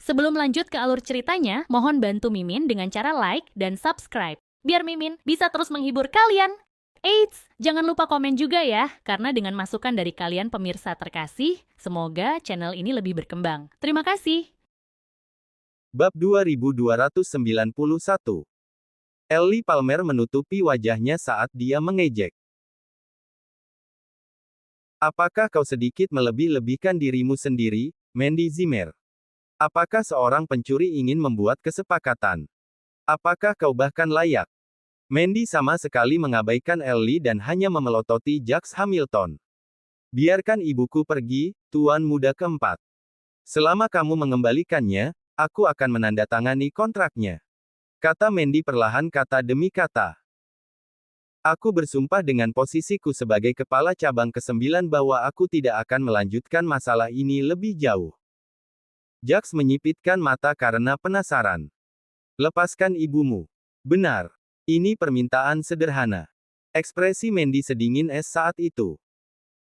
Sebelum lanjut ke alur ceritanya, mohon bantu Mimin dengan cara like dan subscribe, biar Mimin bisa terus menghibur kalian. Eits, jangan lupa komen juga ya, karena dengan masukan dari kalian pemirsa terkasih, semoga channel ini lebih berkembang. Terima kasih. Bab 2291. Ellie Palmer menutupi wajahnya saat dia mengejek. Apakah kau sedikit melebih-lebihkan dirimu sendiri, Mandy Zimmer? Apakah seorang pencuri ingin membuat kesepakatan? Apakah kau bahkan layak? Mandy sama sekali mengabaikan Ellie dan hanya memelototi Jax Hamilton. Biarkan ibuku pergi, Tuan Muda keempat. Selama kamu mengembalikannya, aku akan menandatangani kontraknya. Kata Mandy perlahan kata demi kata. Aku bersumpah dengan posisiku sebagai kepala cabang ke-9 bahwa aku tidak akan melanjutkan masalah ini lebih jauh. Jax menyipitkan mata karena penasaran. Lepaskan ibumu. Benar. Ini permintaan sederhana. Ekspresi Mandy sedingin es saat itu.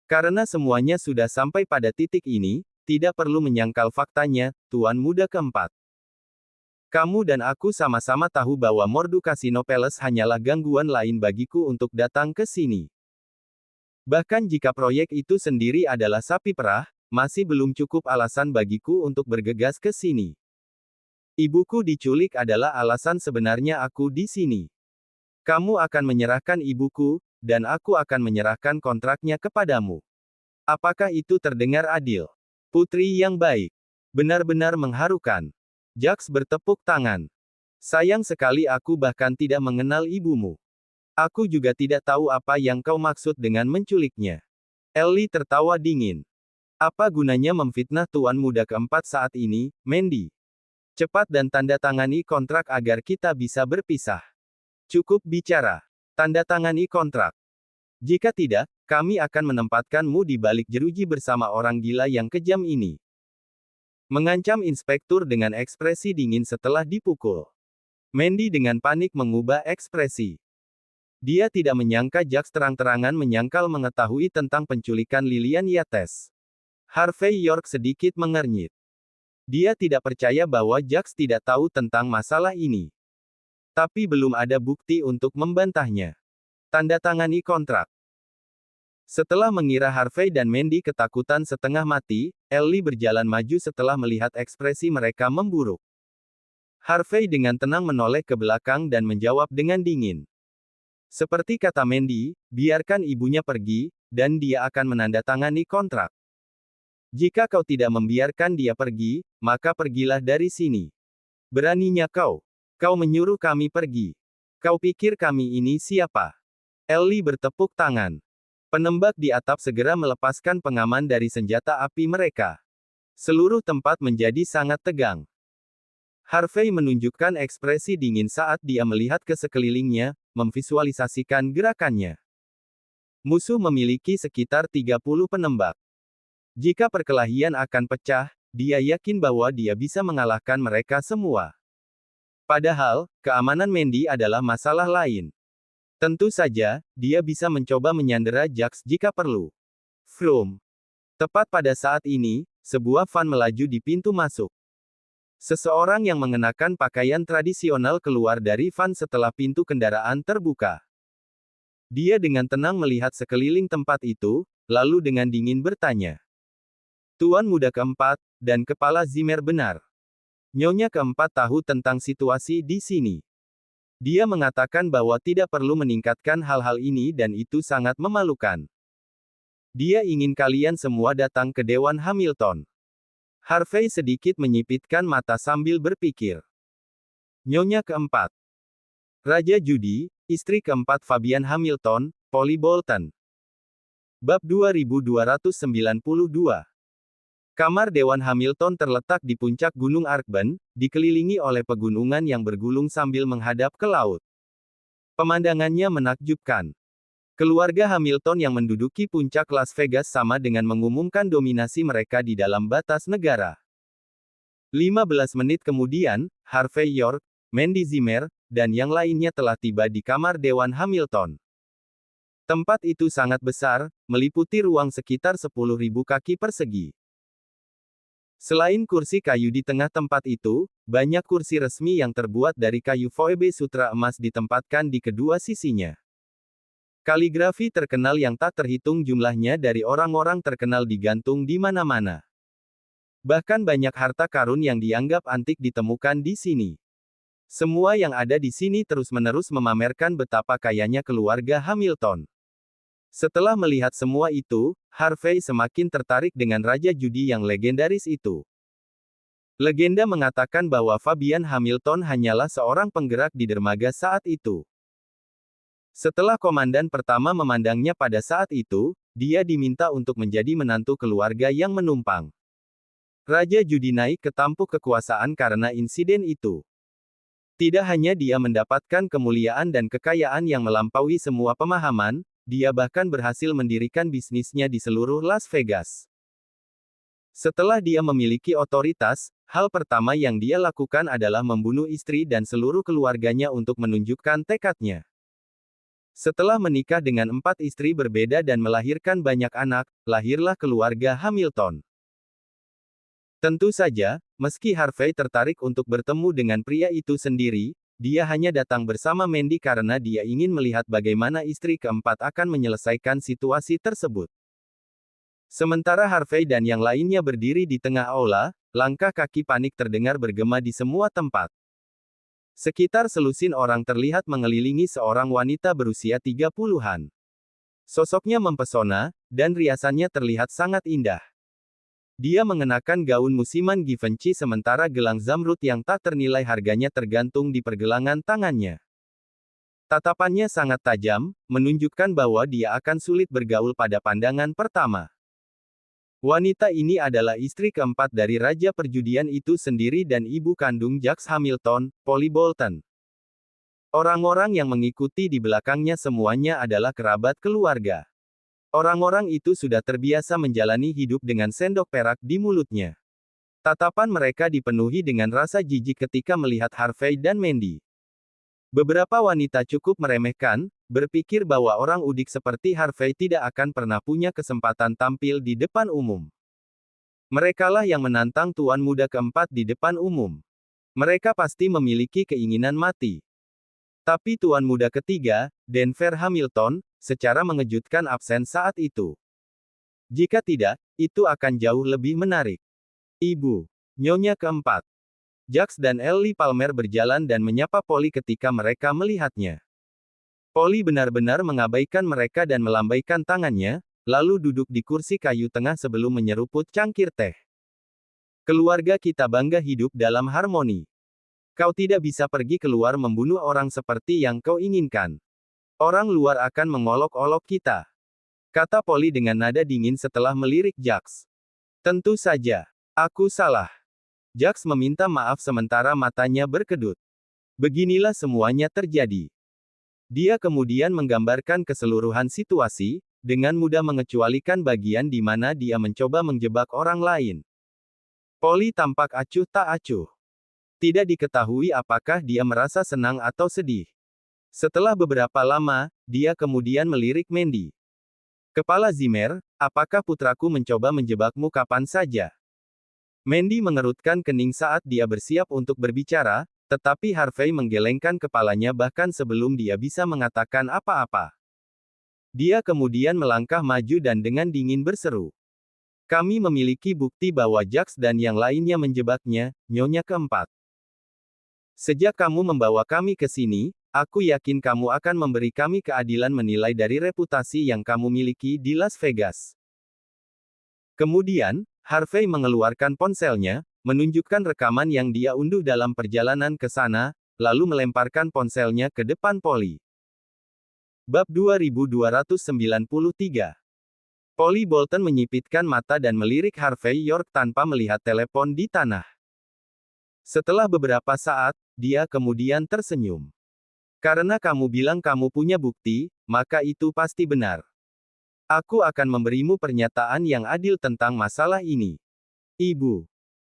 Karena semuanya sudah sampai pada titik ini, tidak perlu menyangkal faktanya, Tuan Muda keempat. Kamu dan aku sama-sama tahu bahwa Mordu Casino Palace hanyalah gangguan lain bagiku untuk datang ke sini. Bahkan jika proyek itu sendiri adalah sapi perah, masih belum cukup alasan bagiku untuk bergegas ke sini. Ibuku diculik adalah alasan sebenarnya aku di sini. Kamu akan menyerahkan ibuku, dan aku akan menyerahkan kontraknya kepadamu. Apakah itu terdengar adil? Putri yang baik. Benar-benar mengharukan. Jax bertepuk tangan. Sayang sekali aku bahkan tidak mengenal ibumu. Aku juga tidak tahu apa yang kau maksud dengan menculiknya. Ellie tertawa dingin. Apa gunanya memfitnah Tuan Muda keempat saat ini, Mandy? Cepat dan tanda tangani kontrak agar kita bisa berpisah. Cukup bicara. Tanda tangani kontrak. Jika tidak, kami akan menempatkanmu di balik jeruji bersama orang gila yang kejam ini. Mengancam inspektur dengan ekspresi dingin setelah dipukul. Mandy dengan panik mengubah ekspresi. Dia tidak menyangka Jax terang-terangan menyangkal mengetahui tentang penculikan Lillian Yates. Harvey York sedikit mengernyit. Dia tidak percaya bahwa Jax tidak tahu tentang masalah ini. Tapi belum ada bukti untuk membantahnya. Tanda tangani kontrak. Setelah mengira Harvey dan Mandy ketakutan setengah mati, Ellie berjalan maju setelah melihat ekspresi mereka memburuk. Harvey dengan tenang menoleh ke belakang dan menjawab dengan dingin. Seperti kata Mandy, biarkan ibunya pergi, dan dia akan menandatangani kontrak. Jika kau tidak membiarkan dia pergi, maka pergilah dari sini. Beraninya kau. Kau menyuruh kami pergi. Kau pikir kami ini siapa? Ellie bertepuk tangan. Penembak di atap segera melepaskan pengaman dari senjata api mereka. Seluruh tempat menjadi sangat tegang. Harvey menunjukkan ekspresi dingin saat dia melihat ke sekelilingnya, memvisualisasikan gerakannya. Musuh memiliki sekitar 30 penembak. Jika perkelahian akan pecah, dia yakin bahwa dia bisa mengalahkan mereka semua. Padahal, keamanan Mandy adalah masalah lain. Tentu saja, dia bisa mencoba menyandera Jax jika perlu. Vroom. Tepat pada saat ini, sebuah van melaju di pintu masuk. Seseorang yang mengenakan pakaian tradisional keluar dari van setelah pintu kendaraan terbuka. Dia dengan tenang melihat sekeliling tempat itu, lalu dengan dingin bertanya. Tuan Muda keempat, dan Kepala Zimmer benar. Nyonya keempat tahu tentang situasi di sini. Dia mengatakan bahwa tidak perlu meningkatkan hal-hal ini dan itu sangat memalukan. Dia ingin kalian semua datang ke Dewan Hamilton. Harvey sedikit menyipitkan mata sambil berpikir. Nyonya keempat. Raja Judi, istri keempat Fabian Hamilton, Polly Bolton. Bab 2292. Kamar Dewan Hamilton terletak di puncak Gunung Arkben, dikelilingi oleh pegunungan yang bergulung sambil menghadap ke laut. Pemandangannya menakjubkan. Keluarga Hamilton yang menduduki puncak Las Vegas sama dengan mengumumkan dominasi mereka di dalam batas negara. 15 menit kemudian, Harvey York, Mandy Zimmer, dan yang lainnya telah tiba di kamar Dewan Hamilton. Tempat itu sangat besar, meliputi ruang sekitar 10.000 kaki persegi. Selain kursi kayu di tengah tempat itu, banyak kursi resmi yang terbuat dari kayu Phoebe Sutra emas ditempatkan di kedua sisinya. Kaligrafi terkenal yang tak terhitung jumlahnya dari orang-orang terkenal digantung di mana-mana. Bahkan banyak harta karun yang dianggap antik ditemukan di sini. Semua yang ada di sini terus-menerus memamerkan betapa kayanya keluarga Hamilton. Setelah melihat semua itu, Harvey semakin tertarik dengan raja judi yang legendaris itu. Legenda mengatakan bahwa Fabian Hamilton hanyalah seorang penggerak di dermaga saat itu. Setelah komandan pertama memandangnya pada saat itu, dia diminta untuk menjadi menantu keluarga yang menumpang. Raja judi naik ke tampuk kekuasaan karena insiden itu. Tidak hanya dia mendapatkan kemuliaan dan kekayaan yang melampaui semua pemahaman, dia bahkan berhasil mendirikan bisnisnya di seluruh Las Vegas. Setelah dia memiliki otoritas, hal pertama yang dia lakukan adalah membunuh istri dan seluruh keluarganya untuk menunjukkan tekadnya. Setelah menikah dengan 4 istri berbeda dan melahirkan banyak anak, lahirlah keluarga Hamilton. Tentu saja, meski Harvey tertarik untuk bertemu dengan pria itu sendiri, dia hanya datang bersama Mandy karena dia ingin melihat bagaimana istri keempat akan menyelesaikan situasi tersebut. Sementara Harvey dan yang lainnya berdiri di tengah aula, langkah kaki panik terdengar bergema di semua tempat. Sekitar selusin orang terlihat mengelilingi seorang wanita berusia 30-an. Sosoknya mempesona, dan riasannya terlihat sangat indah. Dia mengenakan gaun musiman Givenchy sementara gelang zamrud yang tak ternilai harganya tergantung di pergelangan tangannya. Tatapannya sangat tajam, menunjukkan bahwa dia akan sulit bergaul pada pandangan pertama. Wanita ini adalah istri keempat dari raja perjudian itu sendiri dan ibu kandung Jacques Hamilton, Polly Bolton. Orang-orang yang mengikuti di belakangnya semuanya adalah kerabat keluarga. Orang-orang itu sudah terbiasa menjalani hidup dengan sendok perak di mulutnya. Tatapan mereka dipenuhi dengan rasa jijik ketika melihat Harvey dan Mandy. Beberapa wanita cukup meremehkan, berpikir bahwa orang udik seperti Harvey tidak akan pernah punya kesempatan tampil di depan umum. Merekalah yang menantang tuan muda keempat di depan umum. Mereka pasti memiliki keinginan mati. Tapi tuan muda ketiga, Denver Hamilton, secara mengejutkan absen saat itu. Jika tidak, itu akan jauh lebih menarik. Ibu, nyonya keempat. Jacques dan Ellie Palmer berjalan dan menyapa Polly ketika mereka melihatnya. Polly benar-benar mengabaikan mereka dan melambaikan tangannya, lalu duduk di kursi kayu tengah sebelum menyeruput cangkir teh. Keluarga kita bangga hidup dalam harmoni. Kau tidak bisa pergi keluar membunuh orang seperti yang kau inginkan. Orang luar akan mengolok-olok kita. Kata Polly dengan nada dingin setelah melirik Jacques. Tentu saja. Aku salah. Jacques meminta maaf sementara matanya berkedut. Beginilah semuanya terjadi. Dia kemudian menggambarkan keseluruhan situasi, dengan mudah mengecualikan bagian di mana dia mencoba menjebak orang lain. Polly tampak acuh tak acuh. Tidak diketahui apakah dia merasa senang atau sedih. Setelah beberapa lama, dia kemudian melirik Mandy. Kepala Zimmer, apakah putraku mencoba menjebakmu kapan saja? Mandy mengerutkan kening saat dia bersiap untuk berbicara, tetapi Harvey menggelengkan kepalanya bahkan sebelum dia bisa mengatakan apa-apa. Dia kemudian melangkah maju dan dengan dingin berseru. Kami memiliki bukti bahwa Jacques dan yang lainnya menjebaknya, nyonya keempat. Sejak kamu membawa kami ke sini, aku yakin kamu akan memberi kami keadilan menilai dari reputasi yang kamu miliki di Las Vegas. Kemudian, Harvey mengeluarkan ponselnya, menunjukkan rekaman yang dia unduh dalam perjalanan ke sana, lalu melemparkan ponselnya ke depan Polly. Bab 2293. Polly Bolton menyipitkan mata dan melirik Harvey York tanpa melihat telepon di tanah. Setelah beberapa saat, dia kemudian tersenyum. Karena kamu bilang kamu punya bukti, maka itu pasti benar. Aku akan memberimu pernyataan yang adil tentang masalah ini. Ibu.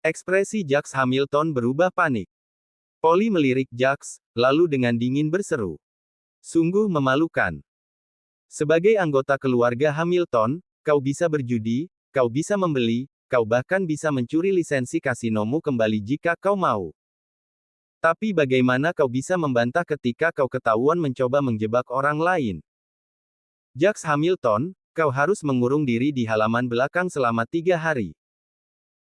Ekspresi Jacques Hamilton berubah panik. Polly melirik Jacques, lalu dengan dingin berseru. Sungguh memalukan. Sebagai anggota keluarga Hamilton, kau bisa berjudi, kau bisa membeli, kau bahkan bisa mencuri lisensi kasinomu kembali jika kau mau. Tapi bagaimana kau bisa membantah ketika kau ketahuan mencoba menjebak orang lain? Jax Hamilton, kau harus mengurung diri di halaman belakang selama 3 hari.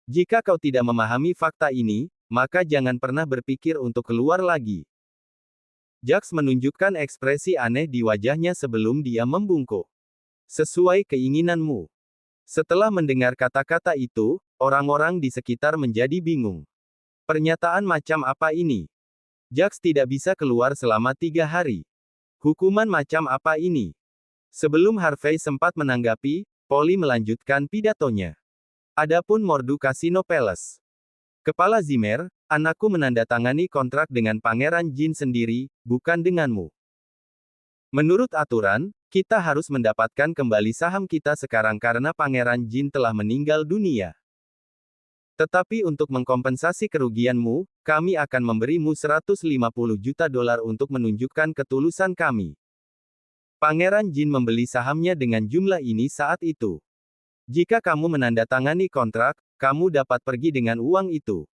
Jika kau tidak memahami fakta ini, maka jangan pernah berpikir untuk keluar lagi. Jax menunjukkan ekspresi aneh di wajahnya sebelum dia membungkuk. Sesuai keinginanmu. Setelah mendengar kata-kata itu, orang-orang di sekitar menjadi bingung. Pernyataan macam apa ini? Jax tidak bisa keluar selama 3 hari. Hukuman macam apa ini? Sebelum Harvey sempat menanggapi, Polly melanjutkan pidatonya. Adapun Mordu Casino Palace. Kepala Zimmer, anakku menandatangani kontrak dengan Pangeran Jin sendiri, bukan denganmu. Menurut aturan, kita harus mendapatkan kembali saham kita sekarang karena Pangeran Jin telah meninggal dunia. Tetapi untuk mengkompensasi kerugianmu, kami akan memberimu 150 juta dolar untuk menunjukkan ketulusan kami. Pangeran Jin membeli sahamnya dengan jumlah ini saat itu. Jika kamu menandatangani kontrak, kamu dapat pergi dengan uang itu.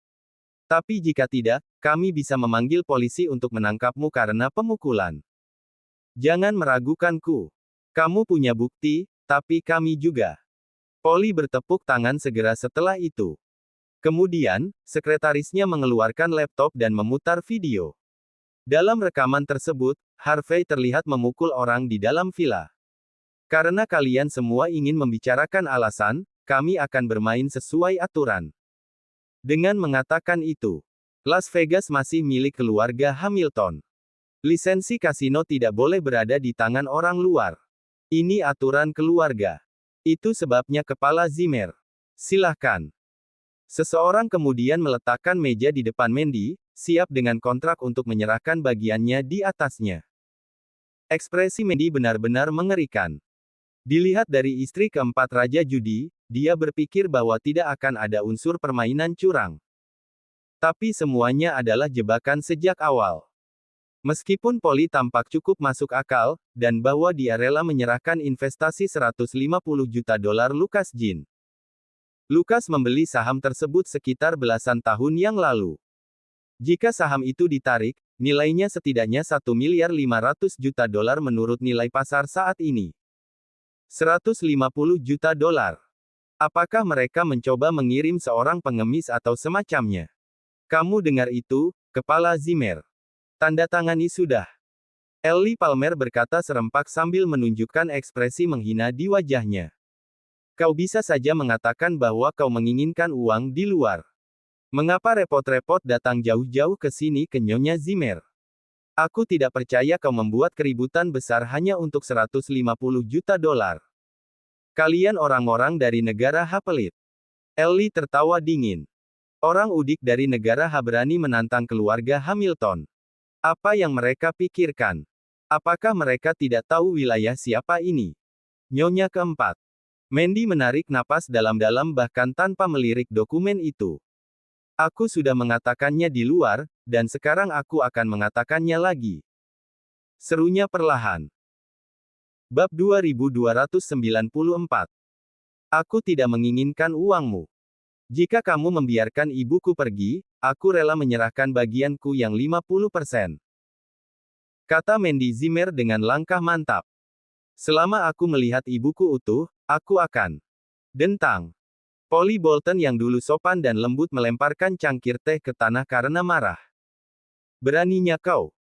Tapi jika tidak, kami bisa memanggil polisi untuk menangkapmu karena pemukulan. Jangan meragukanku. Kamu punya bukti, tapi kami juga. Polly bertepuk tangan segera setelah itu. Kemudian, sekretarisnya mengeluarkan laptop dan memutar video. Dalam rekaman tersebut, Harvey terlihat memukul orang di dalam villa. Karena kalian semua ingin membicarakan alasan, kami akan bermain sesuai aturan. Dengan mengatakan itu, Las Vegas masih milik keluarga Hamilton. Lisensi kasino tidak boleh berada di tangan orang luar. Ini aturan keluarga. Itu sebabnya Kepala Zimmer. Silahkan. Seseorang kemudian meletakkan meja di depan Mandy, siap dengan kontrak untuk menyerahkan bagiannya di atasnya. Ekspresi Mandy benar-benar mengerikan. Dilihat dari istri keempat Raja Judi, dia berpikir bahwa tidak akan ada unsur permainan curang. Tapi semuanya adalah jebakan sejak awal. Meskipun Polly tampak cukup masuk akal, dan bahwa dia rela menyerahkan investasi 150 juta dolar Lucas Jin. Lucas membeli saham tersebut sekitar belasan tahun yang lalu. Jika saham itu ditarik, nilainya setidaknya 1 miliar 500 juta dolar menurut nilai pasar saat ini. 150 juta dolar. Apakah mereka mencoba mengirim seorang pengemis atau semacamnya? Kamu dengar itu, Kepala Zimmer. Tanda tangani sudah. Ellie Palmer berkata serempak sambil menunjukkan ekspresi menghina di wajahnya. Kau bisa saja mengatakan bahwa kau menginginkan uang di luar. Mengapa repot-repot datang jauh-jauh ke sini ke Nyonya Zimmer? Aku tidak percaya kau membuat keributan besar hanya untuk 150 juta dolar. Kalian orang-orang dari negara H pelit. Ellie tertawa dingin. Orang udik dari negara H berani menantang keluarga Hamilton. Apa yang mereka pikirkan? Apakah mereka tidak tahu wilayah siapa ini? Nyonya keempat. Mandy menarik napas dalam-dalam bahkan tanpa melirik dokumen itu. Aku sudah mengatakannya di luar, dan sekarang aku akan mengatakannya lagi. Serunya perlahan. Bab 2294. Aku tidak menginginkan uangmu. Jika kamu membiarkan ibuku pergi, aku rela menyerahkan bagianku yang 50%. Kata Mandy Zimmer dengan langkah mantap. Selama aku melihat ibuku utuh, aku akan. Dentang. Polly Bolton yang dulu sopan dan lembut melemparkan cangkir teh ke tanah karena marah. Beraninya kau.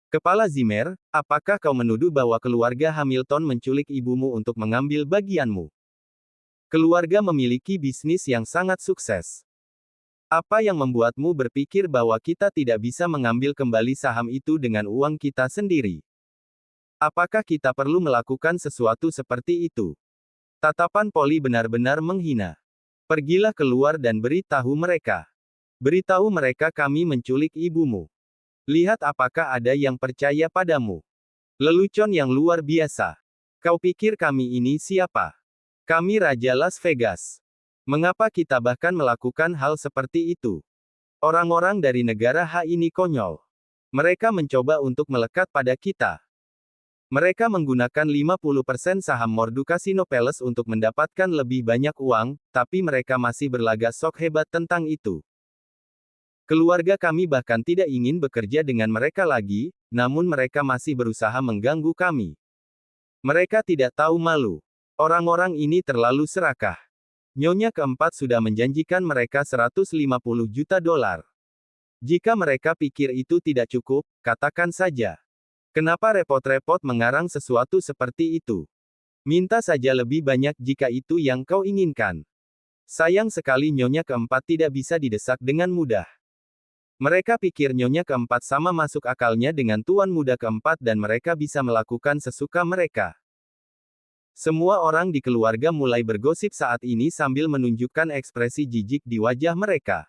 Kepala Zimmer, apakah kau menuduh bahwa keluarga Hamilton menculik ibumu untuk mengambil bagianmu? Keluarga memiliki bisnis yang sangat sukses. Apa yang membuatmu berpikir bahwa kita tidak bisa mengambil kembali saham itu dengan uang kita sendiri? Apakah kita perlu melakukan sesuatu seperti itu? Tatapan Polly benar-benar menghina. Pergilah keluar dan beritahu mereka. Beritahu mereka kami menculik ibumu. Lihat apakah ada yang percaya padamu. Lelucon yang luar biasa. Kau pikir kami ini siapa? Kami Raja Las Vegas. Mengapa kita bahkan melakukan hal seperti itu? Orang-orang dari negara H ini konyol. Mereka mencoba untuk melekat pada kita. Mereka menggunakan 50% saham Mordu Casino Palace untuk mendapatkan lebih banyak uang, tapi mereka masih berlagak sok hebat tentang itu. Keluarga kami bahkan tidak ingin bekerja dengan mereka lagi, namun mereka masih berusaha mengganggu kami. Mereka tidak tahu malu. Orang-orang ini terlalu serakah. Nyonya keempat sudah menjanjikan mereka 150 juta dolar. Jika mereka pikir itu tidak cukup, katakan saja. Kenapa repot-repot mengarang sesuatu seperti itu? Minta saja lebih banyak jika itu yang kau inginkan. Sayang sekali Nyonya keempat tidak bisa didesak dengan mudah. Mereka pikir Nyonya keempat sama masuk akalnya dengan Tuan Muda keempat dan mereka bisa melakukan sesuka mereka. Semua orang di keluarga mulai bergosip saat ini sambil menunjukkan ekspresi jijik di wajah mereka.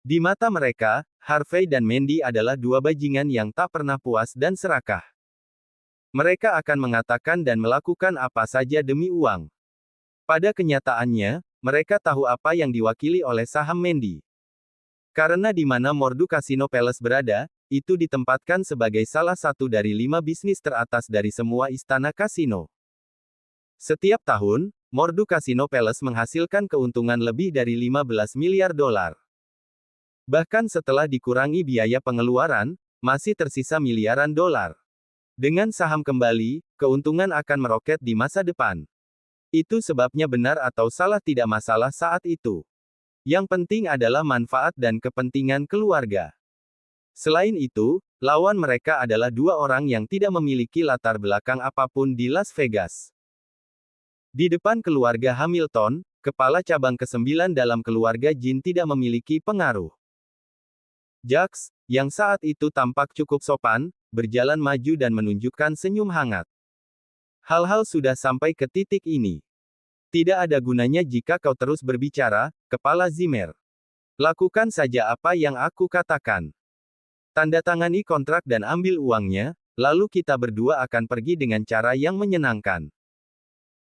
Di mata mereka, Harvey dan Mandy adalah dua bajingan yang tak pernah puas dan serakah. Mereka akan mengatakan dan melakukan apa saja demi uang. Pada kenyataannya, mereka tahu apa yang diwakili oleh saham Mandy. Karena di mana Mordu Casino Palace berada, itu ditempatkan sebagai salah satu dari 5 bisnis teratas dari semua istana kasino. Setiap tahun, Mordu Casino Palace menghasilkan keuntungan lebih dari 15 miliar dolar. Bahkan setelah dikurangi biaya pengeluaran, masih tersisa miliaran dolar. Dengan saham kembali, keuntungan akan meroket di masa depan. Itu sebabnya benar atau salah tidak masalah saat itu. Yang penting adalah manfaat dan kepentingan keluarga. Selain itu, lawan mereka adalah dua orang yang tidak memiliki latar belakang apapun di Las Vegas. Di depan keluarga Hamilton, kepala cabang ke-9 dalam keluarga Jin tidak memiliki pengaruh. Jax, yang saat itu tampak cukup sopan, berjalan maju dan menunjukkan senyum hangat. Hal-hal sudah sampai ke titik ini. Tidak ada gunanya jika kau terus berbicara, Kepala Zimmer. Lakukan saja apa yang aku katakan. Tandatangani kontrak dan ambil uangnya, lalu kita berdua akan pergi dengan cara yang menyenangkan.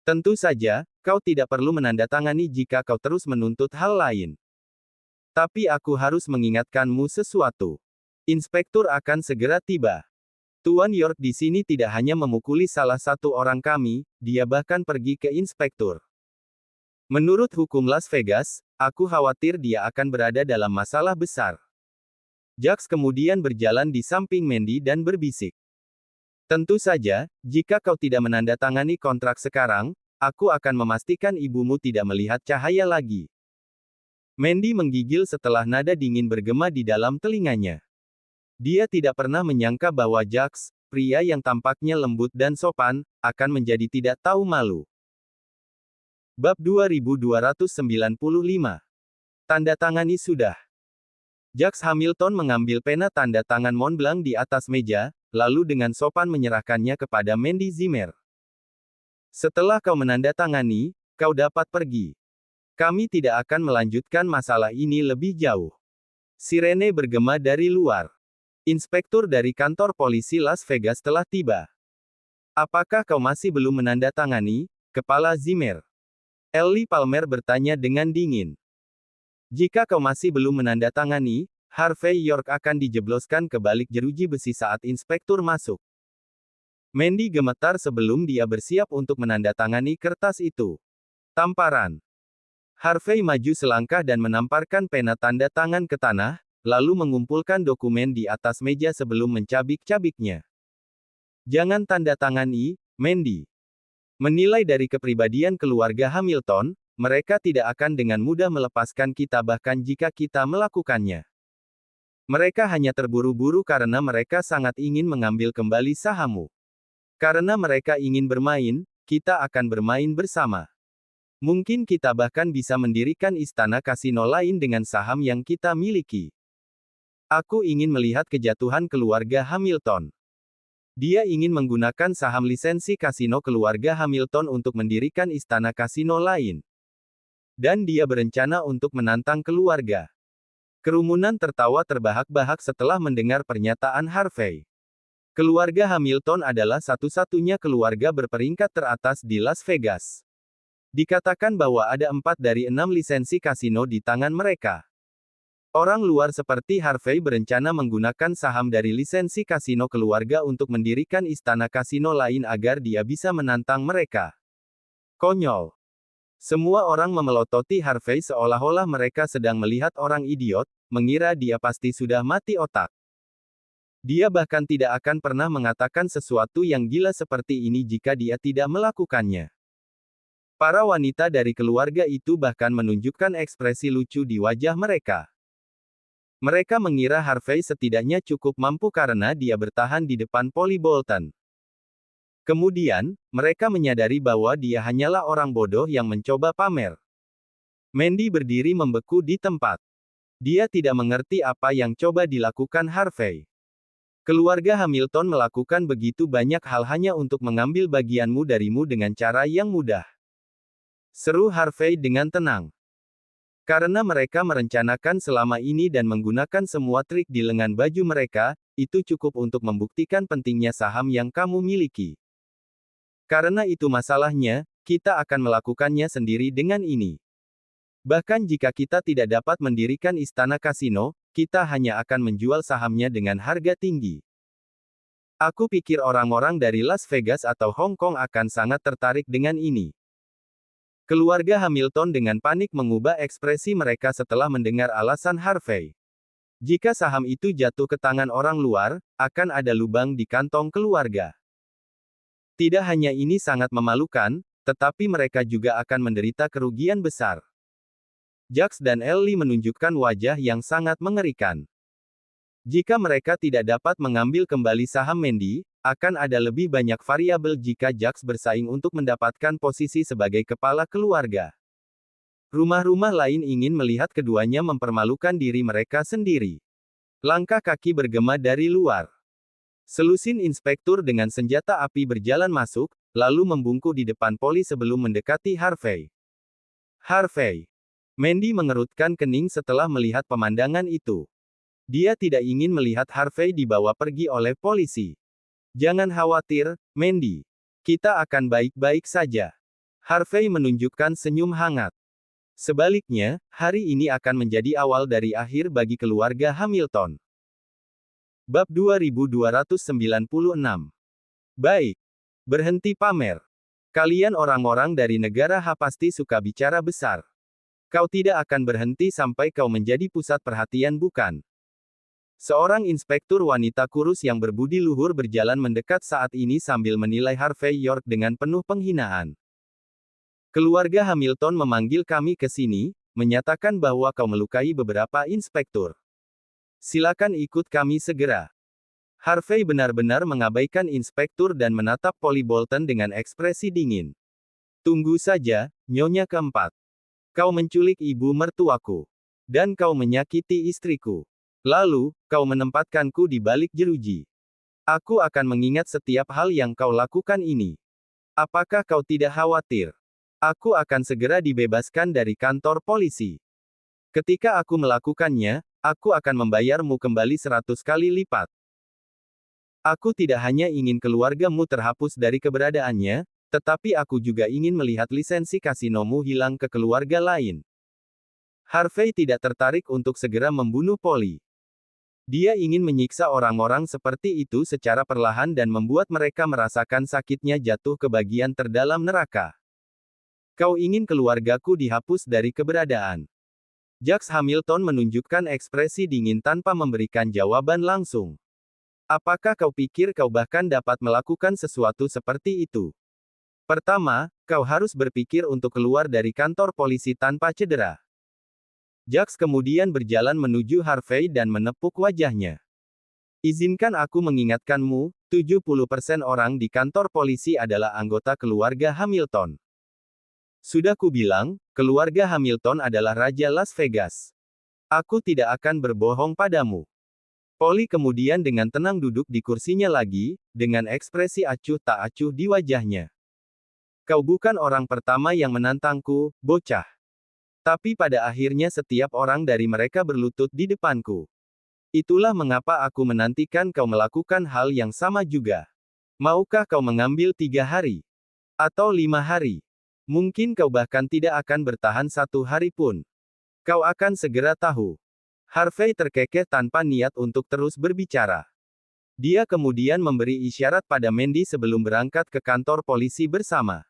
Tentu saja, kau tidak perlu menandatangani jika kau terus menuntut hal lain. Tapi aku harus mengingatkanmu sesuatu. Inspektur akan segera tiba. Tuan York di sini tidak hanya memukuli salah satu orang kami, dia bahkan pergi ke inspektur. Menurut hukum Las Vegas, aku khawatir dia akan berada dalam masalah besar. Jax kemudian berjalan di samping Mandy dan berbisik. Tentu saja, jika kau tidak menandatangani kontrak sekarang, aku akan memastikan ibumu tidak melihat cahaya lagi. Mandy menggigil setelah nada dingin bergema di dalam telinganya. Dia tidak pernah menyangka bahwa Jax, pria yang tampaknya lembut dan sopan, akan menjadi tidak tahu malu. Bab 2295. Tanda tangani sudah. Jax Hamilton mengambil pena tanda tangan Montblanc di atas meja, lalu dengan sopan menyerahkannya kepada Mandy Zimmer. Setelah kau menandatangani, kau dapat pergi. Kami tidak akan melanjutkan masalah ini lebih jauh. Sirene bergema dari luar. Inspektur dari kantor polisi Las Vegas telah tiba. Apakah kau masih belum menandatangani, Kepala Zimmer? Ellie Palmer bertanya dengan dingin. Jika kau masih belum menandatangani, Harvey York akan dijebloskan ke balik jeruji besi saat inspektur masuk. Mandy gemetar sebelum dia bersiap untuk menandatangani kertas itu. Tamparan. Harvey maju selangkah dan menamparkan pena tanda tangan ke tanah, lalu mengumpulkan dokumen di atas meja sebelum mencabik-cabiknya. Jangan tanda tangani, Mandy. Menilai dari kepribadian keluarga Hamilton, mereka tidak akan dengan mudah melepaskan kita bahkan jika kita melakukannya. Mereka hanya terburu-buru karena mereka sangat ingin mengambil kembali sahammu. Karena mereka ingin bermain, kita akan bermain bersama. Mungkin kita bahkan bisa mendirikan istana kasino lain dengan saham yang kita miliki. Aku ingin melihat kejatuhan keluarga Hamilton. Dia ingin menggunakan saham lisensi kasino keluarga Hamilton untuk mendirikan istana kasino lain. Dan dia berencana untuk menantang keluarga. Kerumunan tertawa terbahak-bahak setelah mendengar pernyataan Harvey. Keluarga Hamilton adalah satu-satunya keluarga berperingkat teratas di Las Vegas. Dikatakan bahwa ada 4 dari 6 lisensi kasino di tangan mereka. Orang luar seperti Harvey berencana menggunakan saham dari lisensi kasino keluarga untuk mendirikan istana kasino lain agar dia bisa menantang mereka. Konyol. Semua orang memelototi Harvey seolah-olah mereka sedang melihat orang idiot, mengira dia pasti sudah mati otak. Dia bahkan tidak akan pernah mengatakan sesuatu yang gila seperti ini jika dia tidak melakukannya. Para wanita dari keluarga itu bahkan menunjukkan ekspresi lucu di wajah mereka. Mereka mengira Harvey setidaknya cukup mampu karena dia bertahan di depan Polly Bolton. Kemudian, mereka menyadari bahwa dia hanyalah orang bodoh yang mencoba pamer. Mandy berdiri membeku di tempat. Dia tidak mengerti apa yang coba dilakukan Harvey. Keluarga Hamilton melakukan begitu banyak hal hanya untuk mengambil bagianmu darimu dengan cara yang mudah. Seru Harvey dengan tenang. Karena mereka merencanakan selama ini dan menggunakan semua trik di lengan baju mereka, itu cukup untuk membuktikan pentingnya saham yang kamu miliki. Karena itu masalahnya, kita akan melakukannya sendiri dengan ini. Bahkan jika kita tidak dapat mendirikan istana kasino, kita hanya akan menjual sahamnya dengan harga tinggi. Aku pikir orang-orang dari Las Vegas atau Hong Kong akan sangat tertarik dengan ini. Keluarga Hamilton dengan panik mengubah ekspresi mereka setelah mendengar alasan Harvey. Jika saham itu jatuh ke tangan orang luar, akan ada lubang di kantong keluarga. Tidak hanya ini sangat memalukan, tetapi mereka juga akan menderita kerugian besar. Jax dan Ellie menunjukkan wajah yang sangat mengerikan. Jika mereka tidak dapat mengambil kembali saham Mandy, akan ada lebih banyak variabel jika Jax bersaing untuk mendapatkan posisi sebagai kepala keluarga. Rumah-rumah lain ingin melihat keduanya mempermalukan diri mereka sendiri. Langkah kaki bergema dari luar. Selusin inspektur dengan senjata api berjalan masuk, lalu membungkuk di depan Polly sebelum mendekati Harvey. Harvey. Mandy mengerutkan kening setelah melihat pemandangan itu. Dia tidak ingin melihat Harvey dibawa pergi oleh polisi. Jangan khawatir, Mandy. Kita akan baik-baik saja. Harvey menunjukkan senyum hangat. Sebaliknya, hari ini akan menjadi awal dari akhir bagi keluarga Hamilton. Bab 2296. Baik. Berhenti pamer. Kalian orang-orang dari negara H pasti suka bicara besar. Kau tidak akan berhenti sampai kau menjadi pusat perhatian, bukan? Seorang inspektur wanita kurus yang berbudi luhur berjalan mendekat saat ini sambil menilai Harvey York dengan penuh penghinaan. Keluarga Hamilton memanggil kami ke sini, menyatakan bahwa kau melukai beberapa inspektur. Silakan ikut kami segera. Harvey benar-benar mengabaikan inspektur dan menatap Polly Bolton dengan ekspresi dingin. Tunggu saja, Nyonya keempat. Kau menculik ibu mertuaku. Dan kau menyakiti istriku. Lalu, kau menempatkanku di balik jeruji. Aku akan mengingat setiap hal yang kau lakukan ini. Apakah kau tidak khawatir? Aku akan segera dibebaskan dari kantor polisi. Ketika aku melakukannya, aku akan membayarmu kembali 100 kali lipat. Aku tidak hanya ingin keluargamu terhapus dari keberadaannya, tetapi aku juga ingin melihat lisensi kasinomu hilang ke keluarga lain. Harvey tidak tertarik untuk segera membunuh Polly. Dia ingin menyiksa orang-orang seperti itu secara perlahan dan membuat mereka merasakan sakitnya jatuh ke bagian terdalam neraka. Kau ingin keluargaku dihapus dari keberadaan. Jax Hamilton menunjukkan ekspresi dingin tanpa memberikan jawaban langsung. Apakah kau pikir kau bahkan dapat melakukan sesuatu seperti itu? Pertama, kau harus berpikir untuk keluar dari kantor polisi tanpa cedera. Jax kemudian berjalan menuju Harvey dan menepuk wajahnya. Izinkan aku mengingatkanmu, 70% orang di kantor polisi adalah anggota keluarga Hamilton. Sudah kubilang, keluarga Hamilton adalah Raja Las Vegas. Aku tidak akan berbohong padamu. Polly kemudian dengan tenang duduk di kursinya lagi, dengan ekspresi acuh tak acuh di wajahnya. Kau bukan orang pertama yang menantangku, bocah. Tapi pada akhirnya setiap orang dari mereka berlutut di depanku. Itulah mengapa aku menantikan kau melakukan hal yang sama juga. Maukah kau mengambil 3 hari? Atau 5 hari? Mungkin kau bahkan tidak akan bertahan 1 hari pun. Kau akan segera tahu. Harvey terkekeh tanpa niat untuk terus berbicara. Dia kemudian memberi isyarat pada Mandy sebelum berangkat ke kantor polisi bersama.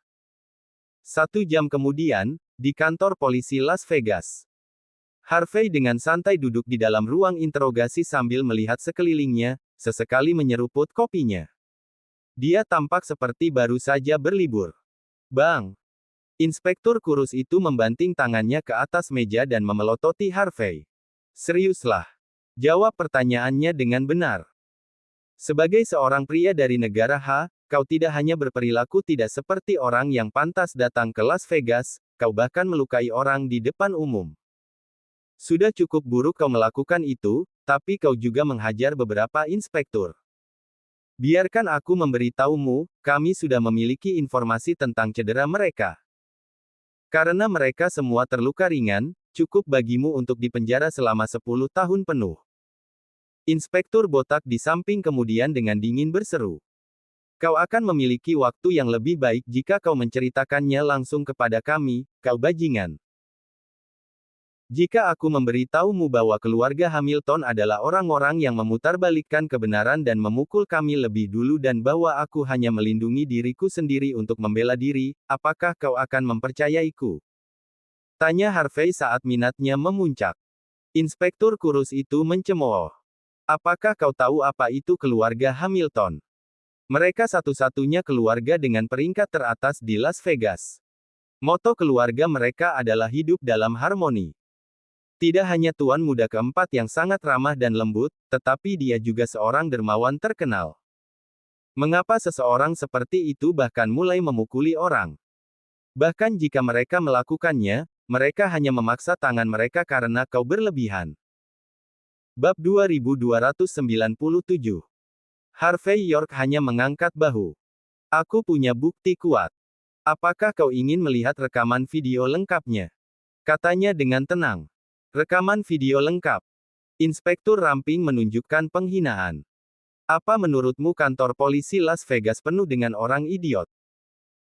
1 jam kemudian, di kantor polisi Las Vegas. Harvey dengan santai duduk di dalam ruang interogasi sambil melihat sekelilingnya, sesekali menyeruput kopinya. Dia tampak seperti baru saja berlibur. Bang! Inspektur kurus itu membanting tangannya ke atas meja dan memelototi Harvey. Seriuslah. Jawab pertanyaannya dengan benar. Sebagai seorang pria dari negara H, kau tidak hanya berperilaku tidak seperti orang yang pantas datang ke Las Vegas, kau bahkan melukai orang di depan umum. Sudah cukup buruk kau melakukan itu, tapi kau juga menghajar beberapa inspektur. Biarkan aku memberitahumu, kami sudah memiliki informasi tentang cedera mereka. Karena mereka semua terluka ringan, cukup bagimu untuk dipenjara selama 10 tahun penuh. Inspektur botak di samping kemudian dengan dingin berseru. Kau akan memiliki waktu yang lebih baik jika kau menceritakannya langsung kepada kami, kau bajingan. Jika aku memberitahumu bahwa keluarga Hamilton adalah orang-orang yang memutarbalikkan kebenaran dan memukul kami lebih dulu dan bahwa aku hanya melindungi diriku sendiri untuk membela diri, apakah kau akan mempercayaiku? Tanya Harvey saat minatnya memuncak. Inspektur kurus itu mencemooh. Apakah kau tahu apa itu keluarga Hamilton? Mereka satu-satunya keluarga dengan peringkat teratas di Las Vegas. Moto keluarga mereka adalah hidup dalam harmoni. Tidak hanya tuan muda keempat yang sangat ramah dan lembut, tetapi dia juga seorang dermawan terkenal. Mengapa seseorang seperti itu bahkan mulai memukuli orang? Bahkan jika mereka melakukannya, mereka hanya memaksa tangan mereka karena kau berlebihan. Bab 2297. Harvey York hanya mengangkat bahu. Aku punya bukti kuat. Apakah kau ingin melihat rekaman video lengkapnya? Katanya dengan tenang. Rekaman video lengkap. Inspektur ramping menunjukkan penghinaan. Apa menurutmu kantor polisi Las Vegas penuh dengan orang idiot?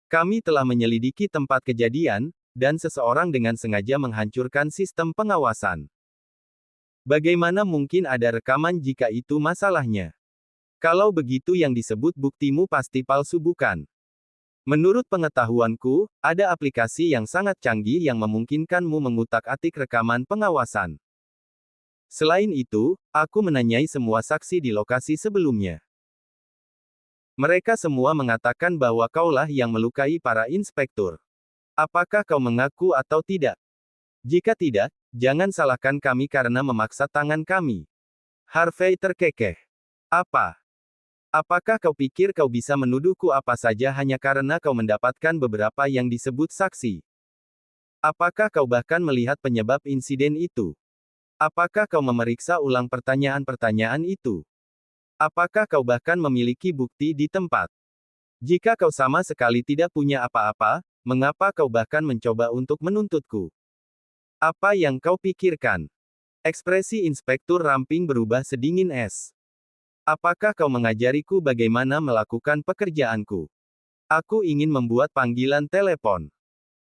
Kami telah menyelidiki tempat kejadian, dan seseorang dengan sengaja menghancurkan sistem pengawasan. Bagaimana mungkin ada rekaman jika itu masalahnya? Kalau begitu yang disebut buktimu pasti palsu bukan? Menurut pengetahuanku, ada aplikasi yang sangat canggih yang memungkinkanmu mengutak-atik rekaman pengawasan. Selain itu, aku menanyai semua saksi di lokasi sebelumnya. Mereka semua mengatakan bahwa kaulah yang melukai para inspektur. Apakah kau mengaku atau tidak? Jika tidak, jangan salahkan kami karena memaksa tangan kami. Harvey terkekeh. Apa? Apakah kau pikir kau bisa menuduhku apa saja hanya karena kau mendapatkan beberapa yang disebut saksi? Apakah kau bahkan melihat penyebab insiden itu? Apakah kau memeriksa ulang pertanyaan-pertanyaan itu? Apakah kau bahkan memiliki bukti di tempat? Jika kau sama sekali tidak punya apa-apa, mengapa kau bahkan mencoba untuk menuntutku? Apa yang kau pikirkan? Ekspresi inspektur ramping berubah sedingin es. Apakah kau mengajariku bagaimana melakukan pekerjaanku? Aku ingin membuat panggilan telepon.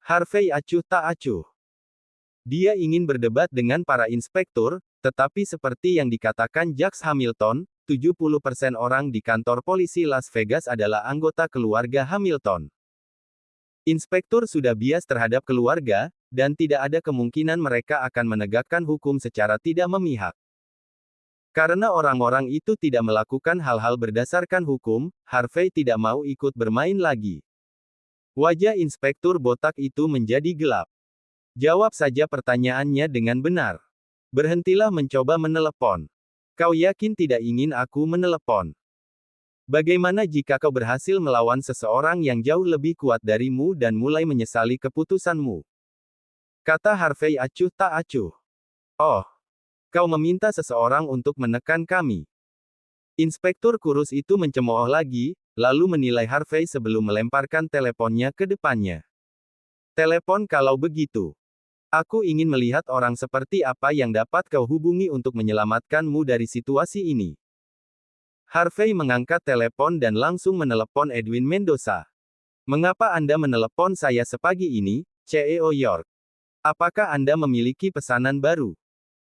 Harvey acuh tak acuh. Dia ingin berdebat dengan para inspektur, tetapi seperti yang dikatakan Jacques Hamilton, 70% orang di kantor polisi Las Vegas adalah anggota keluarga Hamilton. Inspektur sudah bias terhadap keluarga, dan tidak ada kemungkinan mereka akan menegakkan hukum secara tidak memihak. Karena orang-orang itu tidak melakukan hal-hal berdasarkan hukum, Harvey tidak mau ikut bermain lagi. Wajah inspektur botak itu menjadi gelap. Jawab saja pertanyaannya dengan benar. Berhentilah mencoba menelepon. Kau yakin tidak ingin aku menelepon? Bagaimana jika kau berhasil melawan seseorang yang jauh lebih kuat darimu dan mulai menyesali keputusanmu? Kata Harvey acuh tak acuh. Oh, kau meminta seseorang untuk menekan kami. Inspektur kurus itu mencemooh lagi, lalu menilai Harvey sebelum melemparkan teleponnya ke depannya. Telepon kalau begitu. Aku ingin melihat orang seperti apa yang dapat kau hubungi untuk menyelamatkanmu dari situasi ini. Harvey mengangkat telepon dan langsung menelepon Edwin Mendoza. Mengapa Anda menelepon saya sepagi ini, CEO York? Apakah Anda memiliki pesanan baru?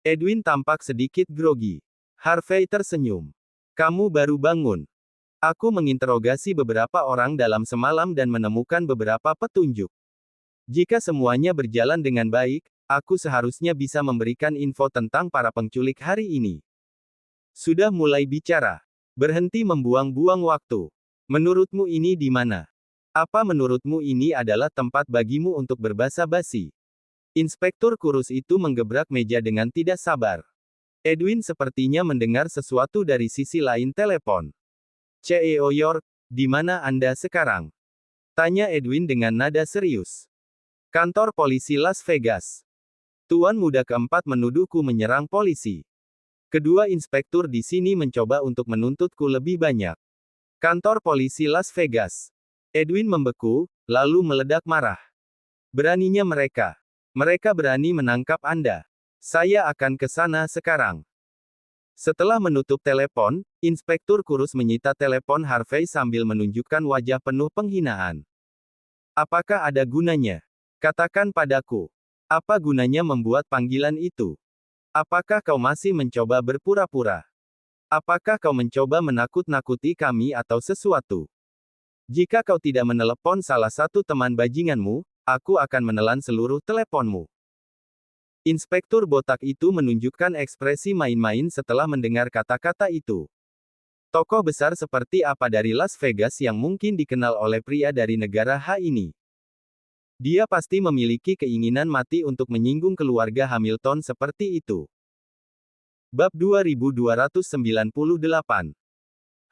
Edwin tampak sedikit grogi. Harvey tersenyum. Kamu baru bangun. Aku menginterogasi beberapa orang dalam semalam dan menemukan beberapa petunjuk. Jika semuanya berjalan dengan baik, aku seharusnya bisa memberikan info tentang para penculik hari ini. Sudah mulai bicara. Berhenti membuang-buang waktu. Menurutmu ini di mana? Apa menurutmu ini adalah tempat bagimu untuk berbasa-basi? Inspektur kurus itu menggebrak meja dengan tidak sabar. Edwin sepertinya mendengar sesuatu dari sisi lain telepon. CEO York, di mana Anda sekarang? Tanya Edwin dengan nada serius. Kantor polisi Las Vegas. Tuan muda keempat menuduhku menyerang polisi. Kedua inspektur di sini mencoba untuk menuntutku lebih banyak. Kantor polisi Las Vegas. Edwin membeku, lalu meledak marah. Beraninya mereka. Mereka berani menangkap Anda. Saya akan ke sana sekarang. Setelah menutup telepon, inspektur kurus menyita telepon Harvey sambil menunjukkan wajah penuh penghinaan. Apakah ada gunanya? Katakan padaku. Apa gunanya membuat panggilan itu? Apakah kau masih mencoba berpura-pura? Apakah kau mencoba menakut-nakuti kami atau sesuatu? Jika kau tidak menelepon salah satu teman bajinganmu, aku akan menelan seluruh teleponmu. Inspektur botak itu menunjukkan ekspresi main-main setelah mendengar kata-kata itu. Tokoh besar seperti apa dari Las Vegas yang mungkin dikenal oleh pria dari negara H ini? Dia pasti memiliki keinginan mati untuk menyinggung keluarga Hamilton seperti itu. Bab 2298.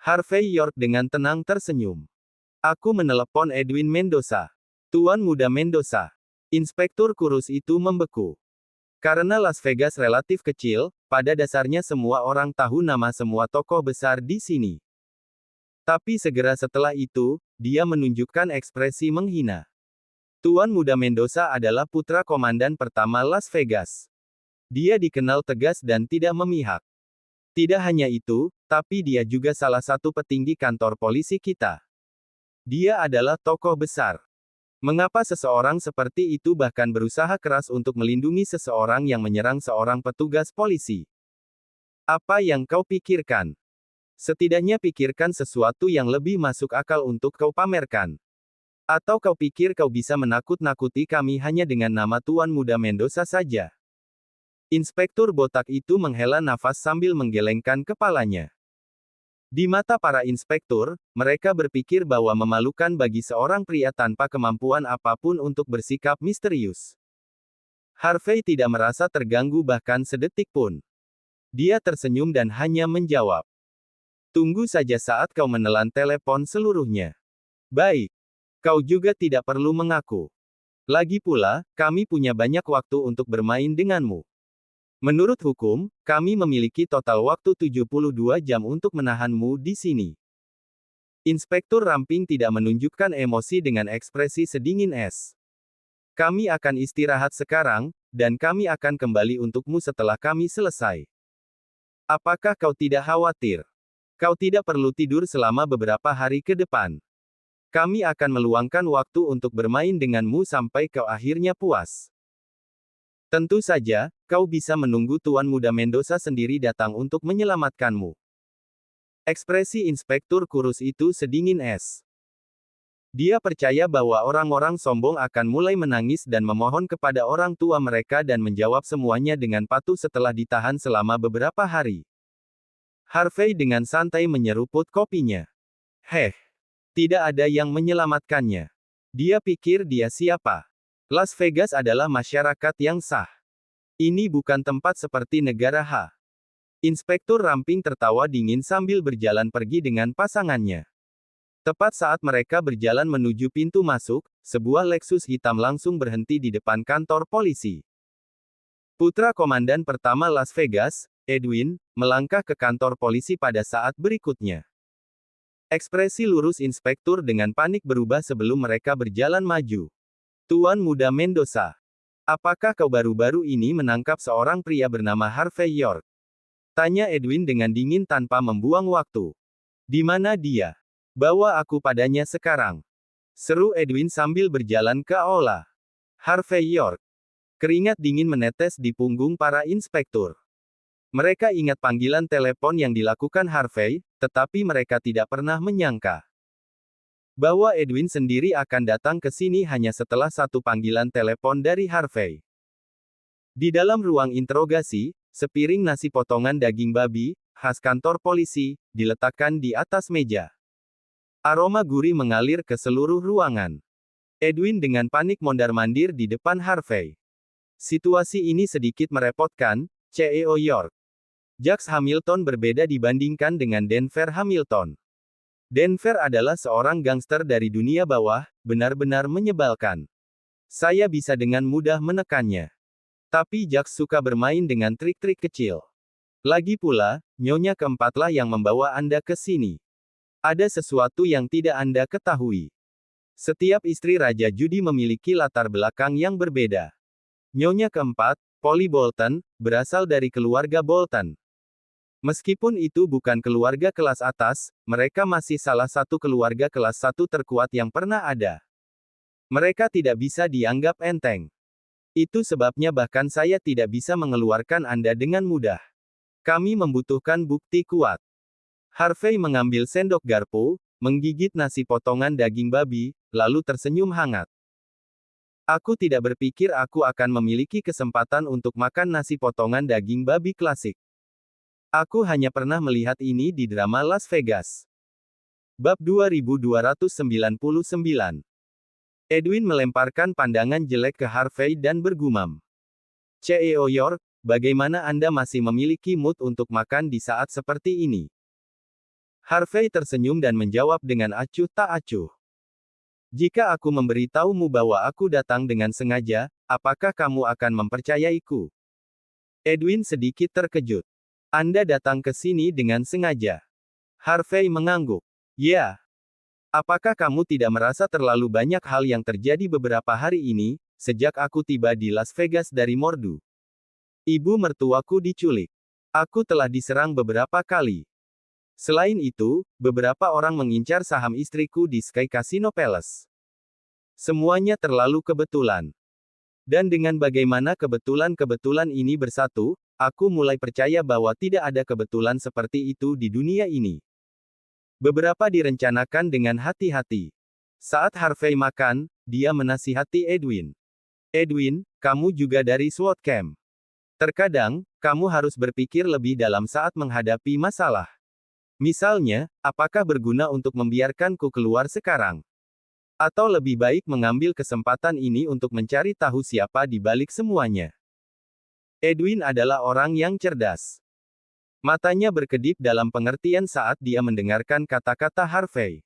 Harvey York dengan tenang tersenyum. Aku menelepon Edwin Mendoza. Tuan muda Mendoza. Inspektur kurus itu membeku. Karena Las Vegas relatif kecil, pada dasarnya semua orang tahu nama semua tokoh besar di sini. Tapi segera setelah itu, dia menunjukkan ekspresi menghina. Tuan muda Mendoza adalah putra komandan pertama Las Vegas. Dia dikenal tegas dan tidak memihak. Tidak hanya itu, tapi dia juga salah satu petinggi kantor polisi kita. Dia adalah tokoh besar. Mengapa seseorang seperti itu bahkan berusaha keras untuk melindungi seseorang yang menyerang seorang petugas polisi? Apa yang kau pikirkan? Setidaknya pikirkan sesuatu yang lebih masuk akal untuk kau pamerkan. Atau kau pikir kau bisa menakut-nakuti kami hanya dengan nama Tuan Muda Mendoza saja? Inspektur botak itu menghela nafas sambil menggelengkan kepalanya. Di mata para inspektur, mereka berpikir bahwa memalukan bagi seorang pria tanpa kemampuan apapun untuk bersikap misterius. Harvey tidak merasa terganggu bahkan sedetik pun. Dia tersenyum dan hanya menjawab. Tunggu saja saat kau menelan telepon seluruhnya. Baik. Kau juga tidak perlu mengaku. Lagi pula, kami punya banyak waktu untuk bermain denganmu. Menurut hukum, kami memiliki total waktu 72 jam untuk menahanmu di sini. Inspektur Ramping tidak menunjukkan emosi dengan ekspresi sedingin es. Kami akan istirahat sekarang, dan kami akan kembali untukmu setelah kami selesai. Apakah kau tidak khawatir? Kau tidak perlu tidur selama beberapa hari ke depan. Kami akan meluangkan waktu untuk bermain denganmu sampai kau akhirnya puas. Tentu saja, kau bisa menunggu Tuan Muda Mendoza sendiri datang untuk menyelamatkanmu. Ekspresi inspektur kurus itu sedingin es. Dia percaya bahwa orang-orang sombong akan mulai menangis dan memohon kepada orang tua mereka dan menjawab semuanya dengan patuh setelah ditahan selama beberapa hari. Harvey dengan santai menyeruput kopinya. Tidak ada yang menyelamatkannya. Dia pikir dia siapa? Las Vegas adalah masyarakat yang sah. Ini bukan tempat seperti negara H. Inspektur Ramping tertawa dingin sambil berjalan pergi dengan pasangannya. Tepat saat mereka berjalan menuju pintu masuk, sebuah Lexus hitam langsung berhenti di depan kantor polisi. Putra komandan pertama Las Vegas, Edwin, melangkah ke kantor polisi pada saat berikutnya. Ekspresi lurus inspektur dengan panik berubah sebelum mereka berjalan maju. Tuan Muda Mendoza. Apakah kau baru-baru ini menangkap seorang pria bernama Harvey York? Tanya Edwin dengan dingin tanpa membuang waktu. Di mana dia? Bawa aku padanya sekarang. Seru Edwin sambil berjalan ke aula. Harvey York. Keringat dingin menetes di punggung para inspektur. Mereka ingat panggilan telepon yang dilakukan Harvey, tetapi mereka tidak pernah menyangka bahwa Edwin sendiri akan datang ke sini hanya setelah satu panggilan telepon dari Harvey. Di dalam ruang interogasi, sepiring nasi potongan daging babi, khas kantor polisi, diletakkan di atas meja. Aroma gurih mengalir ke seluruh ruangan. Edwin dengan panik mondar-mandir di depan Harvey. Situasi ini sedikit merepotkan, CEO York. Jax Hamilton berbeda dibandingkan dengan Denver Hamilton. Denver adalah seorang gangster dari dunia bawah, benar-benar menyebalkan. Saya bisa dengan mudah menekannya. Tapi Jax suka bermain dengan trik-trik kecil. Lagi pula, nyonya keempatlah yang membawa Anda ke sini. Ada sesuatu yang tidak Anda ketahui. Setiap istri Raja Judi memiliki latar belakang yang berbeda. Nyonya keempat, Polly Bolton, berasal dari keluarga Bolton. Meskipun itu bukan keluarga kelas atas, mereka masih salah satu keluarga kelas 1 terkuat yang pernah ada. Mereka tidak bisa dianggap enteng. Itu sebabnya bahkan saya tidak bisa mengeluarkan Anda dengan mudah. Kami membutuhkan bukti kuat. Harvey mengambil sendok garpu, menggigit nasi potongan daging babi, lalu tersenyum hangat. Aku tidak berpikir aku akan memiliki kesempatan untuk makan nasi potongan daging babi klasik. Aku hanya pernah melihat ini di drama Las Vegas. Bab 2299. Edwin melemparkan pandangan jelek ke Harvey dan bergumam. CEO York, bagaimana Anda masih memiliki mood untuk makan di saat seperti ini? Harvey tersenyum dan menjawab dengan acuh tak acuh. Jika aku memberitahumu bahwa aku datang dengan sengaja, apakah kamu akan mempercayaiku? Edwin sedikit terkejut. Anda datang ke sini dengan sengaja. Harvey mengangguk. Ya. Apakah kamu tidak merasa terlalu banyak hal yang terjadi beberapa hari ini, sejak aku tiba di Las Vegas dari Mordu? Ibu mertuaku diculik. Aku telah diserang beberapa kali. Selain itu, beberapa orang mengincar saham istriku di Sky Casino Palace. Semuanya terlalu kebetulan. Dan dengan bagaimana kebetulan-kebetulan ini bersatu, aku mulai percaya bahwa tidak ada kebetulan seperti itu di dunia ini. Beberapa direncanakan dengan hati-hati. Saat Harvey makan, dia menasihati Edwin. Edwin, kamu juga dari SWAT Camp. Terkadang, kamu harus berpikir lebih dalam saat menghadapi masalah. Misalnya, apakah berguna untuk membiarkanku keluar sekarang? Atau lebih baik mengambil kesempatan ini untuk mencari tahu siapa di balik semuanya? Edwin adalah orang yang cerdas. Matanya berkedip dalam pengertian saat dia mendengarkan kata-kata Harvey.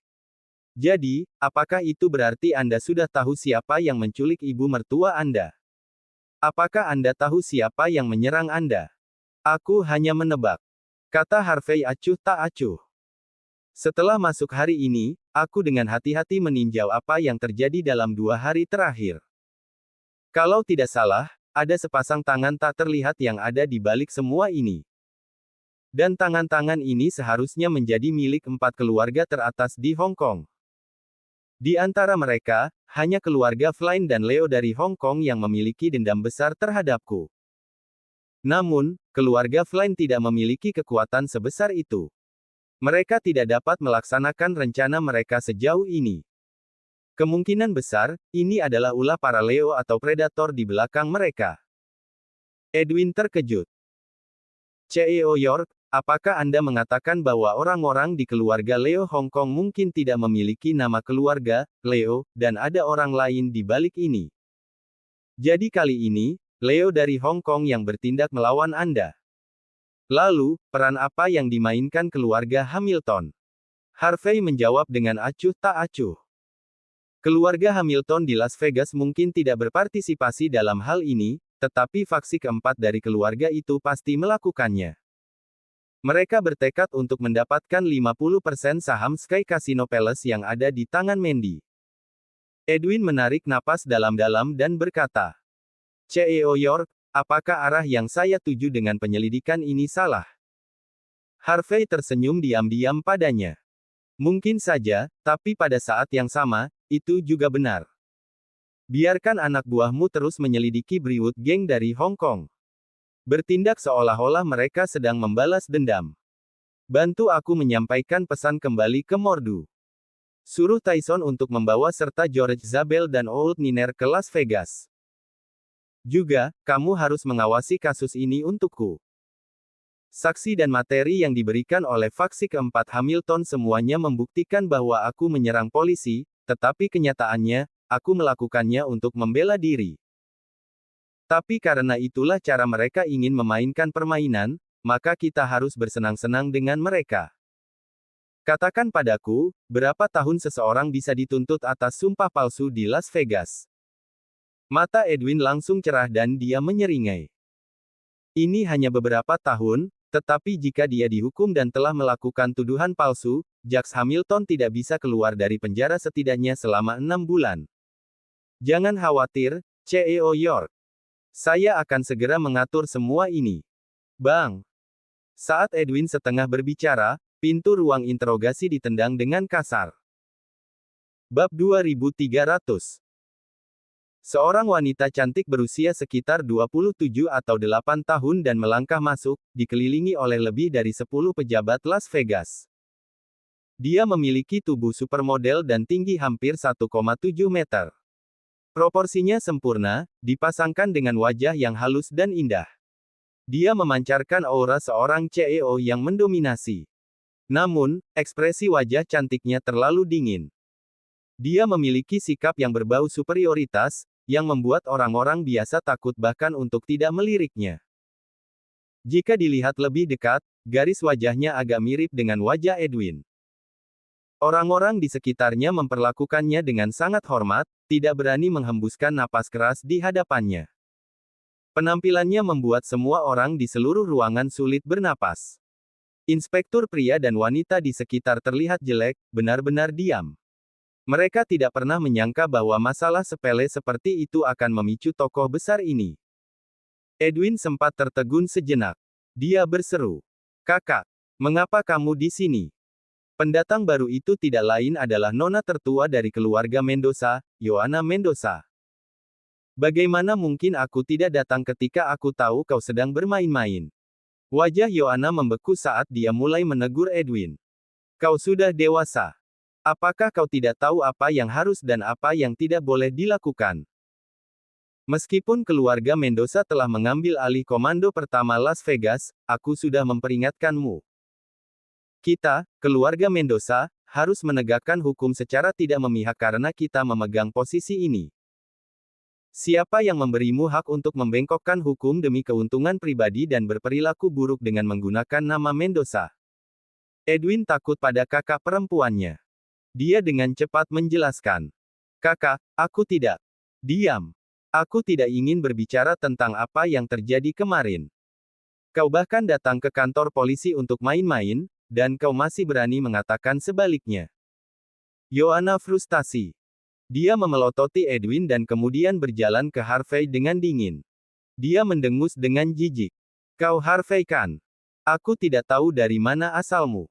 Jadi, apakah itu berarti Anda sudah tahu siapa yang menculik ibu mertua Anda? Apakah Anda tahu siapa yang menyerang Anda? Aku hanya menebak. Kata Harvey acuh tak acuh. Setelah masuk hari ini, aku dengan hati-hati meninjau apa yang terjadi dalam 2 hari terakhir. Kalau tidak salah, ada sepasang tangan tak terlihat yang ada di balik semua ini. Dan tangan-tangan ini seharusnya menjadi milik 4 keluarga teratas di Hong Kong. Di antara mereka, hanya keluarga Flynn dan Leo dari Hong Kong yang memiliki dendam besar terhadapku. Namun, keluarga Flynn tidak memiliki kekuatan sebesar itu. Mereka tidak dapat melaksanakan rencana mereka sejauh ini. Kemungkinan besar, ini adalah ulah para Leo atau predator di belakang mereka. Edwin terkejut. CEO York, apakah Anda mengatakan bahwa orang-orang di keluarga Leo Hong Kong mungkin tidak memiliki nama keluarga, Leo, dan ada orang lain di balik ini? Jadi kali ini, Leo dari Hong Kong yang bertindak melawan Anda. Lalu, peran apa yang dimainkan keluarga Hamilton? Harvey menjawab dengan acuh tak acuh. Keluarga Hamilton di Las Vegas mungkin tidak berpartisipasi dalam hal ini, tetapi faksi keempat dari keluarga itu pasti melakukannya. Mereka bertekad untuk mendapatkan 50% saham Sky Casino Palace yang ada di tangan Mandy. Edwin menarik napas dalam-dalam dan berkata, CEO York, apakah arah yang saya tuju dengan penyelidikan ini salah? Harvey tersenyum diam-diam padanya. Mungkin saja, tapi pada saat yang sama, itu juga benar. Biarkan anak buahmu terus menyelidiki Brewwood Gang dari Hong Kong. Bertindak seolah-olah mereka sedang membalas dendam. Bantu aku menyampaikan pesan kembali ke Mordu. Suruh Tyson untuk membawa serta George Zabel dan Old Niner ke Las Vegas. Juga, kamu harus mengawasi kasus ini untukku. Saksi dan materi yang diberikan oleh faksi keempat Hamilton semuanya membuktikan bahwa aku menyerang polisi, tetapi kenyataannya, aku melakukannya untuk membela diri. Tapi karena itulah cara mereka ingin memainkan permainan, maka kita harus bersenang-senang dengan mereka. Katakan padaku, berapa tahun seseorang bisa dituntut atas sumpah palsu di Las Vegas? Mata Edwin langsung cerah dan dia menyeringai. Ini hanya beberapa tahun, tetapi jika dia dihukum dan telah melakukan tuduhan palsu, Jax Hamilton tidak bisa keluar dari penjara setidaknya selama 6 bulan. Jangan khawatir, CEO York. Saya akan segera mengatur semua ini. Bang! Saat Edwin setengah berbicara, pintu ruang interogasi ditendang dengan kasar. Bab 2300. Seorang wanita cantik berusia sekitar 27 atau 8 tahun dan melangkah masuk, dikelilingi oleh lebih dari 10 pejabat Las Vegas. Dia memiliki tubuh supermodel dan tinggi hampir 1,7 meter. Proporsinya sempurna, dipasangkan dengan wajah yang halus dan indah. Dia memancarkan aura seorang CEO yang mendominasi. Namun, ekspresi wajah cantiknya terlalu dingin. Dia memiliki sikap yang berbau superioritas, yang membuat orang-orang biasa takut bahkan untuk tidak meliriknya. Jika dilihat lebih dekat, garis wajahnya agak mirip dengan wajah Edwin. Orang-orang di sekitarnya memperlakukannya dengan sangat hormat, tidak berani menghembuskan napas keras di hadapannya. Penampilannya membuat semua orang di seluruh ruangan sulit bernapas. Inspektur pria dan wanita di sekitar terlihat jelek, benar-benar diam. Mereka tidak pernah menyangka bahwa masalah sepele seperti itu akan memicu tokoh besar ini. Edwin sempat tertegun sejenak. Dia berseru, "Kakak, mengapa kamu di sini?" Pendatang baru itu tidak lain adalah nona tertua dari keluarga Mendoza, Joanna Mendoza. "Bagaimana mungkin aku tidak datang ketika aku tahu kau sedang bermain-main?" Wajah Joanna membeku saat dia mulai menegur Edwin. "Kau sudah dewasa. Apakah kau tidak tahu apa yang harus dan apa yang tidak boleh dilakukan?" Meskipun keluarga Mendoza telah mengambil alih komando pertama Las Vegas, aku sudah memperingatkanmu. Kita, keluarga Mendoza, harus menegakkan hukum secara tidak memihak karena kita memegang posisi ini. Siapa yang memberimu hak untuk membengkokkan hukum demi keuntungan pribadi dan berperilaku buruk dengan menggunakan nama Mendoza? Edwin takut pada kakak perempuannya. Dia dengan cepat menjelaskan. "Kakak, aku tidak. Diam. Aku tidak ingin berbicara tentang apa yang terjadi kemarin. Kau bahkan datang ke kantor polisi untuk main-main, dan kau masih berani mengatakan sebaliknya." Joanna frustasi. Dia memelototi Edwin dan kemudian berjalan ke Harvey dengan dingin. Dia mendengus dengan jijik. "Kau Harvey kan? Aku tidak tahu dari mana asalmu.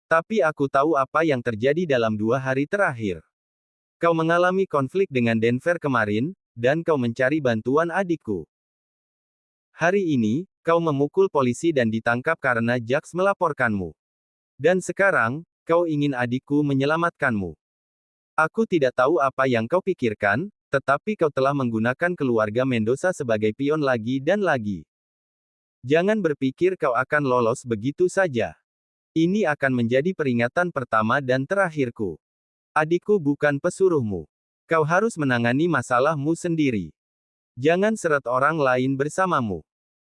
Tapi aku tahu apa yang terjadi dalam 2 hari terakhir. Kau mengalami konflik dengan Denver kemarin, dan kau mencari bantuan adikku. Hari ini, kau memukul polisi dan ditangkap karena Jax melaporkanmu. Dan sekarang, kau ingin adikku menyelamatkanmu. Aku tidak tahu apa yang kau pikirkan, tetapi kau telah menggunakan keluarga Mendoza sebagai pion lagi dan lagi. Jangan berpikir kau akan lolos begitu saja. Ini akan menjadi peringatan pertama dan terakhirku. Adikku bukan pesuruhmu. Kau harus menangani masalahmu sendiri. Jangan seret orang lain bersamamu."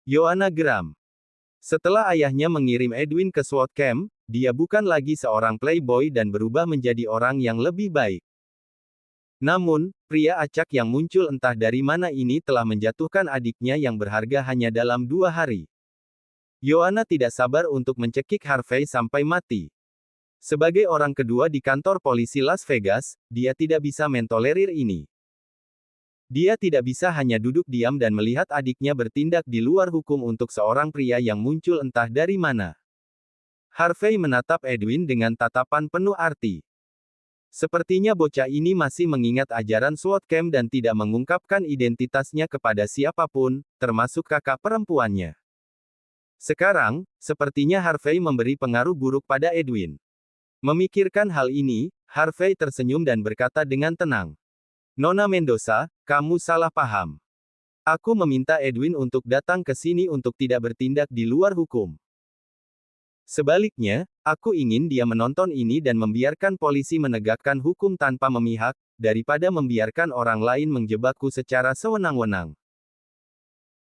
Joanna geram. Setelah ayahnya mengirim Edwin ke SWAT camp, dia bukan lagi seorang playboy dan berubah menjadi orang yang lebih baik. Namun, pria acak yang muncul entah dari mana ini telah menjatuhkan adiknya yang berharga hanya dalam 2 hari. Joanna tidak sabar untuk mencekik Harvey sampai mati. Sebagai orang kedua di kantor polisi Las Vegas, dia tidak bisa mentolerir ini. Dia tidak bisa hanya duduk diam dan melihat adiknya bertindak di luar hukum untuk seorang pria yang muncul entah dari mana. Harvey menatap Edwin dengan tatapan penuh arti. Sepertinya bocah ini masih mengingat ajaran SWOT Camp dan tidak mengungkapkan identitasnya kepada siapapun, termasuk kakak perempuannya. Sekarang, sepertinya Harvey memberi pengaruh buruk pada Edwin. Memikirkan hal ini, Harvey tersenyum dan berkata dengan tenang. Nona Mendoza, kamu salah paham. Aku meminta Edwin untuk datang ke sini untuk tidak bertindak di luar hukum. Sebaliknya, aku ingin dia menonton ini dan membiarkan polisi menegakkan hukum tanpa memihak, daripada membiarkan orang lain menjebakku secara sewenang-wenang.